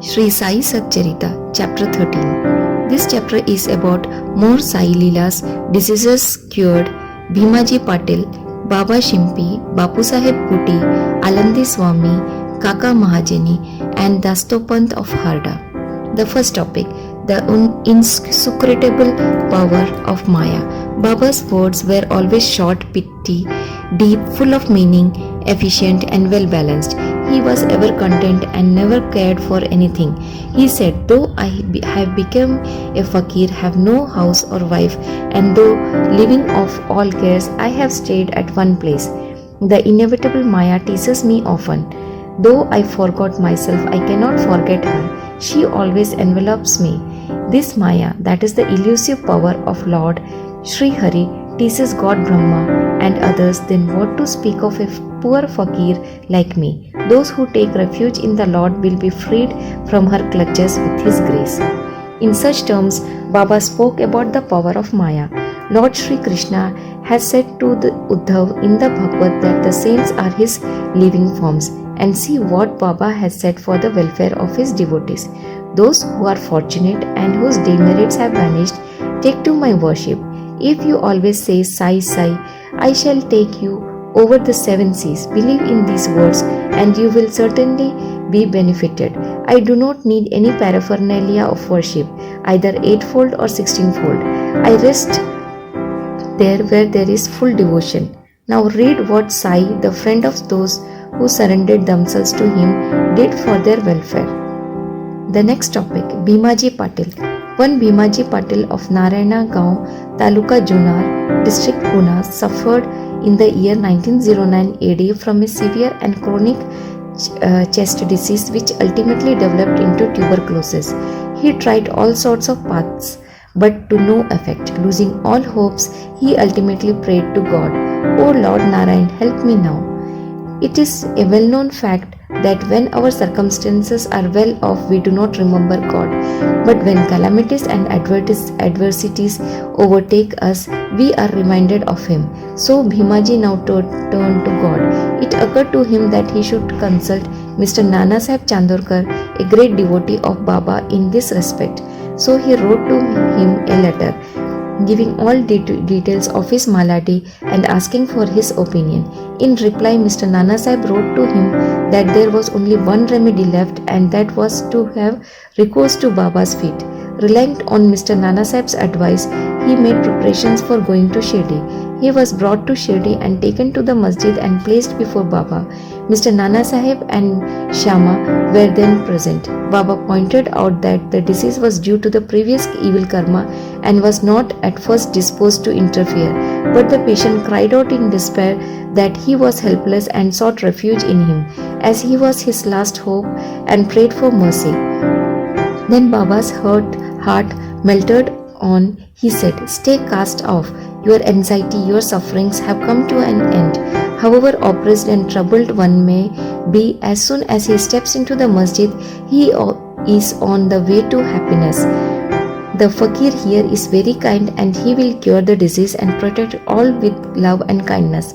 Shri Sai Satcharitra, Chapter 13. This chapter is about more Sai Leelas, diseases cured, Bhimaji Patil, Baba Shimpi, Bapusaheb Puti, Alandi Swami, Kaka Mahajani, and Dastopant of Harda. The first topic, the inscrutable power of Maya. Baba's words were always short, pithy, deep, full of meaning, efficient and well balanced. He was ever content and never cared for anything. He said, though I have become a fakir, have no house or wife, and though living off all cares, I have stayed at one place. The inevitable Maya teases me often. Though I forgot myself, I cannot forget her. She always envelops me. This Maya, that is the elusive power of Lord Shri Hari, teases God Brahma and others, then what to speak of a poor fakir like me? Those who take refuge in the Lord will be freed from her clutches with His grace. In such terms, Baba spoke about the power of Maya. Lord Shri Krishna has said to the Uddhav in the Bhagavad that the saints are his living forms, and see what Baba has said for the welfare of his devotees. Those who are fortunate and whose demerits have vanished, take to my worship. If you always say Sai Sai, I shall take you over the seven seas. Believe in these words and you will certainly be benefited. I do not need any paraphernalia of worship, either eightfold or 16-fold. I rest there where there is full devotion. Now read what Sai, the friend of those who surrendered themselves to him, did for their welfare. The next topic, Bhimaji Patil. One Bhimaji Patil of Narayana Gaon, Taluka Junar, District Pune, suffered in the year 1909 AD from a severe and chronic chest disease which ultimately developed into tuberculosis. He tried all sorts of paths, but to no effect. Losing all hopes, he ultimately prayed to God, "O Lord Narayan, help me now." It is a well-known fact that when our circumstances are well off, we do not remember God. But when calamities and adversities overtake us, we are reminded of Him. So Bhimaji now turned to God. It occurred to him that he should consult Mr. Nana Sahib Chandorkar, a great devotee of Baba, in this respect. So he wrote to him a letter, giving all details of his malady and asking for his opinion. In reply, Mr. Nana Sahib wrote to him that there was only one remedy left, and that was to have recourse to Baba's feet. Relying on Mr. Nana Sahib's advice, he made preparations for going to Shirdi. He was brought to Shirdi and taken to the masjid and placed before Baba. Mr. Nana Sahib and Shama were then present. Baba pointed out that the disease was due to the previous evil karma and was not at first disposed to interfere, but the patient cried out in despair that he was helpless and sought refuge in him, as he was his last hope, and prayed for mercy. Then Baba's heart melted on. He said, "Stay cast off. Your anxiety, your sufferings have come to an end." However oppressed and troubled one may be, as soon as he steps into the masjid, he is on the way to happiness. The fakir here is very kind and he will cure the disease and protect all with love and kindness.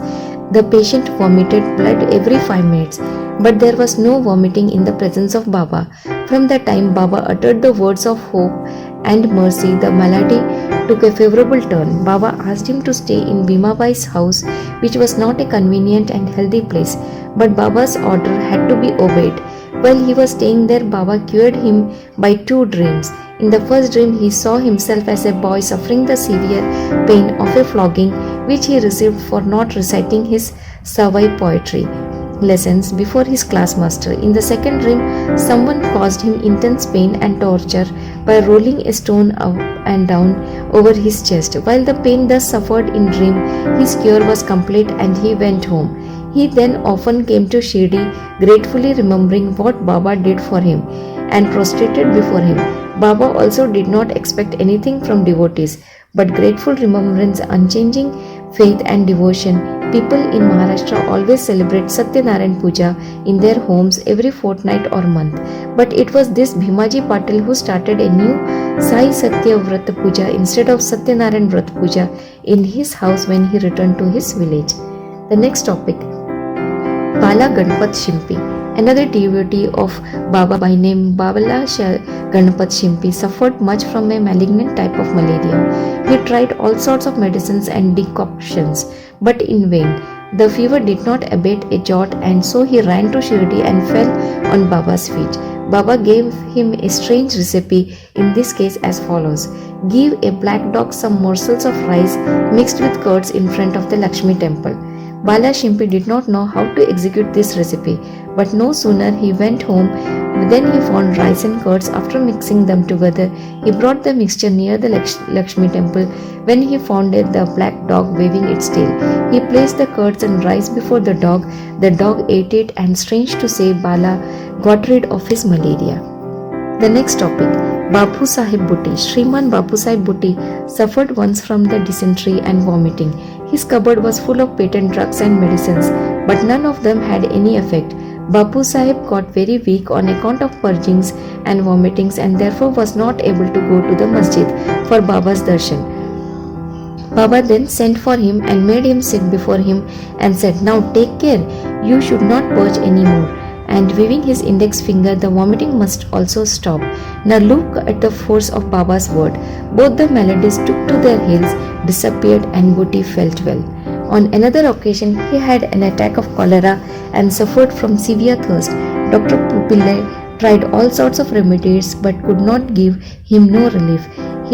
The patient vomited blood every 5 minutes, but there was no vomiting in the presence of Baba. From the time Baba uttered the words of hope and mercy, the malady took a favorable turn. Baba asked him to stay in Bhimabai's house, which was not a convenient and healthy place, but Baba's order had to be obeyed. While he was staying there, Baba cured him by 2 dreams. In the first dream, he saw himself as a boy suffering the severe pain of a flogging which he received for not reciting his Savai poetry lessons before his class master. In the second dream, someone caused him intense pain and torture by rolling a stone up and down over his chest. While the pain thus suffered in dream, his cure was complete and he went home. He then often came to Shirdi, gratefully remembering what Baba did for him, and prostrated before him. Baba also did not expect anything from devotees, but grateful remembrance, unchanging faith and devotion. People in Maharashtra always celebrate Satyanarayan Puja in their homes every fortnight or month. But it was this Bhimaji Patil who started a new Sai Satya Vrat Puja instead of Satyanarayan Vrat Puja in his house when he returned to his village. The next topic, Bala Ganpat Shimpi. Another devotee of Baba by name Babala Ganapat Shimpi suffered much from a malignant type of malaria. He tried all sorts of medicines and decoctions, but in vain. The fever did not abate a jot, and so he ran to Shirdi and fell on Baba's feet. Baba gave him a strange recipe, in this case as follows. Give a black dog some morsels of rice mixed with curds in front of the Lakshmi temple. Bala Shimpi did not know how to execute this recipe, but no sooner he went home than he found rice and curds. After mixing them together, he brought the mixture near the Lakshmi temple. When he found the black dog waving its tail, he placed the curds and rice before the dog. The dog ate it, and strange to say, Bala got rid of his malaria. The next topic, Bapu Sahib Bhutti. Shriman Bapu Sahib Bhutti suffered once from the dysentery and vomiting. His cupboard was full of patent drugs and medicines, but none of them had any effect. Bapu Sahib got very weak on account of purgings and vomitings, and therefore was not able to go to the masjid for Baba's darshan. Baba then sent for him and made him sit before him and said, "Now take care, you should not purge any more." And waving his index finger, the vomiting must also stop. Now look at the force of Baba's word. Both the maladies took to their heels, disappeared, and Bhutti felt well. On another occasion, he had an attack of cholera and suffered from severe thirst. Dr. Pupille tried all sorts of remedies but could not give him no relief.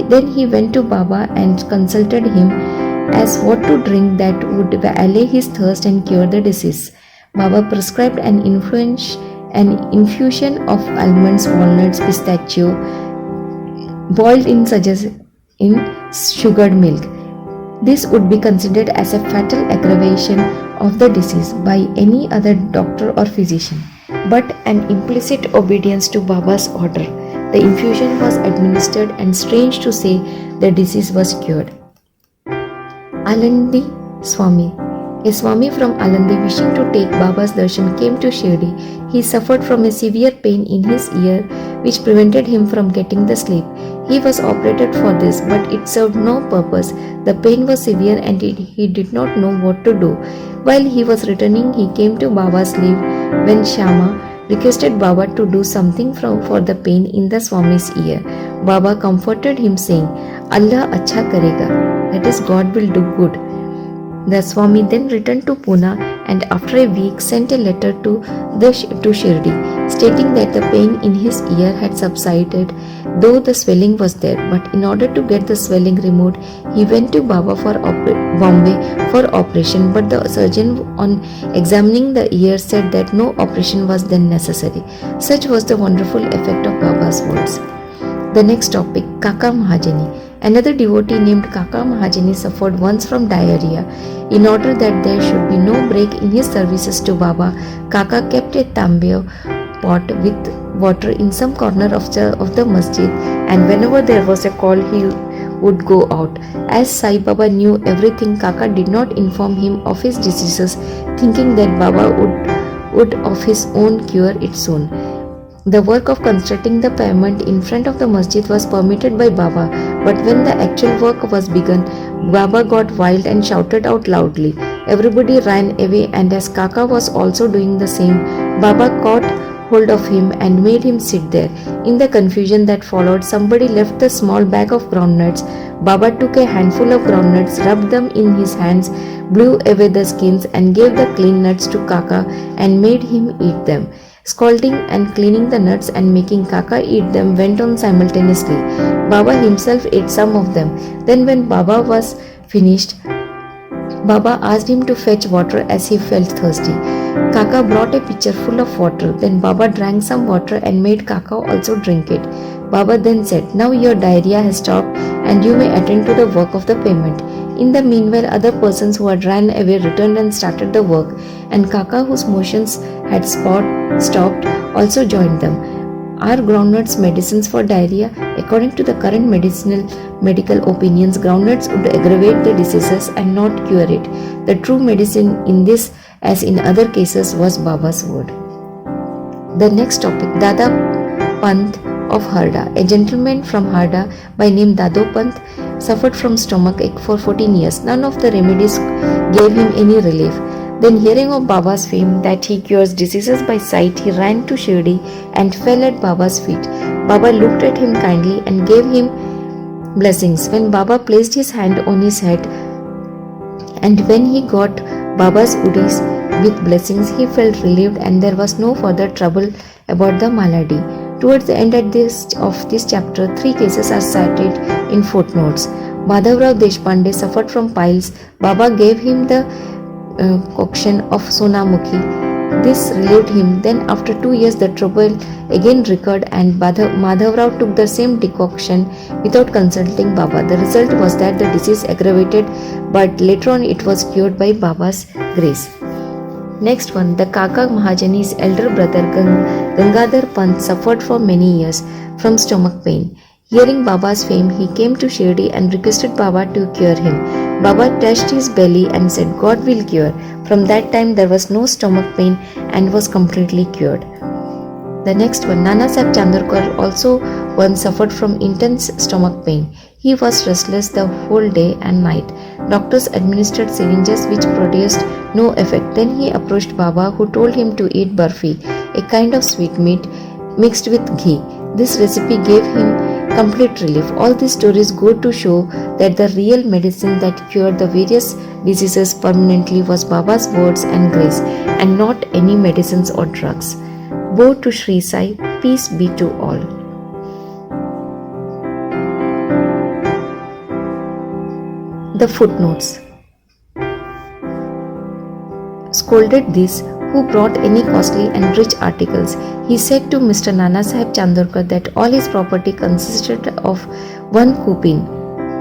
Then he went to Baba and consulted him as what to drink that would allay his thirst and cure the disease. Baba prescribed an infusion of almonds, walnuts, pistachio, boiled in sugared milk. This would be considered as a fatal aggravation of the disease by any other doctor or physician, but an implicit obedience to Baba's order. The infusion was administered, and strange to say, the disease was cured. Alandi Swami. A Swami from Alandi, wishing to take Baba's darshan, came to Shirdi. He suffered from a severe pain in his ear which prevented him from getting the sleep. He was operated for this, but it served no purpose. The pain was severe and he did not know what to do. While he was returning, he came to Baba's leave when Shama requested Baba to do something for the pain in the Swami's ear. Baba comforted him, saying, "Allah acha karega," that is, God will do good. The Swami then returned to Pune and after a week sent a letter to Shirdi stating that the pain in his ear had subsided, though the swelling was there. But in order to get the swelling removed, he went to Baba Bombay for operation. But the surgeon, on examining the ear, said that no operation was then necessary. Such was the wonderful effect of Baba's words. The next topic, Kaka Mahajani. Another devotee named Kaka Mahajani suffered once from diarrhea. In order that there should be no break in his services to Baba, Kaka kept a tambier pot with water in some corner of the masjid, and whenever there was a call, he would go out. As Saibaba knew everything, Kaka did not inform him of his diseases, thinking that Baba would of his own cure it soon. The work of constructing the pavement in front of the masjid was permitted by Baba, but when the actual work was begun, Baba got wild and shouted out loudly. Everybody ran away, and as Kaka was also doing the same, Baba caught hold of him and made him sit there. In the confusion that followed, somebody left the small bag of groundnuts. Baba took a handful of groundnuts, rubbed them in his hands, blew away the skins, and gave the clean nuts to Kaka and made him eat them. Scalding and cleaning the nuts and making Kaka eat them went on simultaneously. Baba himself ate some of them. Then when Baba was finished, Baba asked him to fetch water as he felt thirsty. Kaka brought a pitcher full of water. Then Baba drank some water and made Kaka also drink it. Baba then said, "Now your diarrhea has stopped and you may attend to the work of the payment." In the meanwhile, other persons who had ran away returned and started the work, and Kaka, whose motions had stopped, also joined them. Are groundnuts medicines for diarrhea? According to the current medical opinions, groundnuts would aggravate the diseases and not cure it. The true medicine in this, as in other cases, was Baba's word. The next topic, Dada Pant of Harda. A gentleman from Harda by name Dado Pant suffered from stomach ache for 14 years. None of the remedies gave him any relief. Then, hearing of Baba's fame that he cures diseases by sight, he ran to Shirdi and fell at Baba's feet. Baba looked at him kindly and gave him blessings. When Baba placed his hand on his head and when he got Baba's goodies with blessings, he felt relieved and there was no further trouble about the malady. Towards the end of this chapter, 3 cases are cited in footnotes. Madhavrao Deshpande suffered from piles. Baba gave him the concoction of Sonamukhi. This relieved him. Then after 2 years the trouble again recurred and Madhavrao took the same decoction without consulting Baba. The result was that the disease aggravated, but later on it was cured by Baba's grace. Next one, the Kaka Mahajani's elder brother Gangadhar Pant suffered for many years from stomach pain. Hearing Baba's fame, he came to Shirdi and requested Baba to cure him. Baba touched his belly and said, "God will cure." From that time there was no stomach pain and was completely cured. The next one, Nana Sahib Chandorkar also once suffered from intense stomach pain. He was restless the whole day and night. Doctors administered syringes which produced no effect. Then he approached Baba, who told him to eat barfi, a kind of sweetmeat mixed with ghee. This recipe gave him complete relief. All these stories go to show that the real medicine that cured the various diseases permanently was Baba's words and grace, and not any medicines or drugs. Woe to Shri Sai, peace be to all. The footnotes. Scolded these who brought any costly and rich articles. He said to Mr. Nana Sahib Chandorkar that all his property consisted of 1 kupin,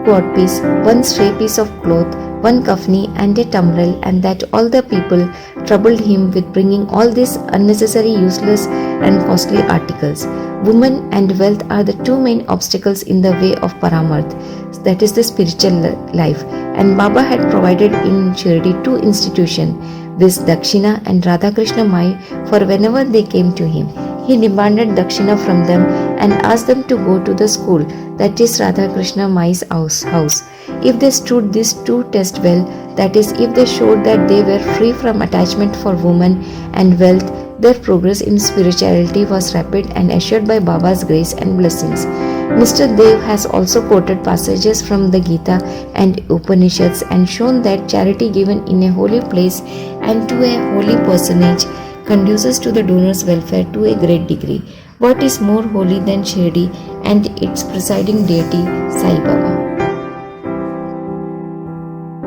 codpiece, 1 stray piece of cloth, 1 kafni and a tumbrel, and that all the people troubled him with bringing all these unnecessary, useless and costly articles. Women and wealth are the 2 main obstacles in the way of Paramarth, that is the spiritual life, and Baba had provided in Shirdi 2 institutions, this Dakshina and Radhakrishna Mai, for whenever they came to him. He demanded Dakshina from them and asked them to go to the school, that is Radhakrishna Mai's house. If they stood these 2 tests well, that is, if they showed that they were free from attachment for women and wealth, their progress in spirituality was rapid and assured by Baba's grace and blessings. Mr. Dev has also quoted passages from the Gita and Upanishads and shown that charity given in a holy place and to a holy personage conduces to the donor's welfare to a great degree. What is more holy than Shirdi and its presiding deity, Saibaba?